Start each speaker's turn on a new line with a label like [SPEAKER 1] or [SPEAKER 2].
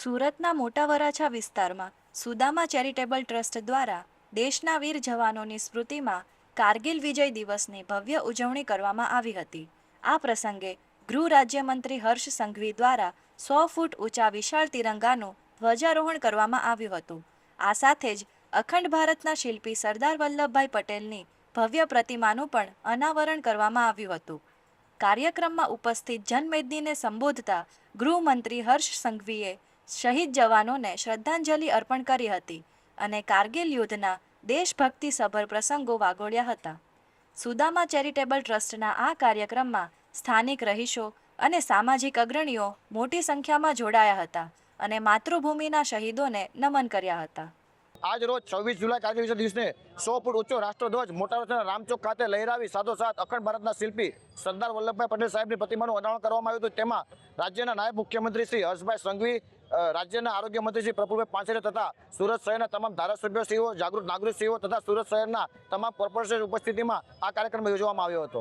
[SPEAKER 1] સુરતના મોટા વરાછા વિસ્તારમાં સુદામા ચેરિટેબલ ટ્રસ્ટ દ્વારા દેશના વીર જવાનોની સ્મૃતિમાં કારગિલ વિજય દિવસની ભવ્ય ઉજવણી કરવામાં આવી હતી. આ પ્રસંગે ગૃહ રાજ્યમંત્રી હર્ષ સંઘવી દ્વારા 100 ફૂટ ઊંચા વિશાળ તિરંગાનું ધ્વજારોહણ કરવામાં આવ્યું હતું. આ સાથે જ અખંડ ભારતના શિલ્પી સરદાર વલ્લભભાઈ પટેલની ભવ્ય પ્રતિમાનું પણ અનાવરણ કરવામાં આવ્યું હતું. કાર્યક્રમમાં ઉપસ્થિત જનમેદનીને સંબોધતા ગૃહમંત્રી હર્ષ સંઘવીએ શહીદ જવાનોને શ્રદ્ધાંજલિ અર્પણ કરી હતી અને કારગિલ યુદ્ધના દેશભક્તિસભર પ્રસંગો વાગોળ્યા હતા. સુદામા ચેરિટેબલ ટ્રસ્ટના આ કાર્યક્રમમાં સ્થાનિક રહીશો અને સામાજિક અગ્રણીઓ મોટી સંખ્યામાં જોડાયા હતા અને માતૃભૂમિના શહીદોને નમન કર્યા હતા.
[SPEAKER 2] આજ રોજ 26 જુલાઈ કારગિલ વિજય દિવસને 100 ફૂટ ઊંચો રાષ્ટ્રધ્વજ મોટા વરાછાના રામચોક ખાતે લહેરાવી સાથોસાથ અખંડ ભારતના શિલ્પી સરદાર વલ્લભભાઈ પટેલ સાહેબની પ્રતિમાનું અનાવરણ કરવામાં આવ્યું હતું. તેમાં રાજ્યના નાયબ મુખ્યમંત્રી શ્રી હર્ષભાઈ સંઘવી, રાજ્યના આરોગ્ય મંત્રી શ્રી પ્રફુલભાઈ પાનસેરે તથા સુરત શહેરના તમામ ધારાસભ્યશ્રીઓ, જાગૃત નાગરિકશ્રીઓ તથા સુરત શહેરના તમામ કોર્પોરેશન ઉપસ્થિતિમાં આ કાર્યક્રમ યોજવામાં આવ્યો હતો.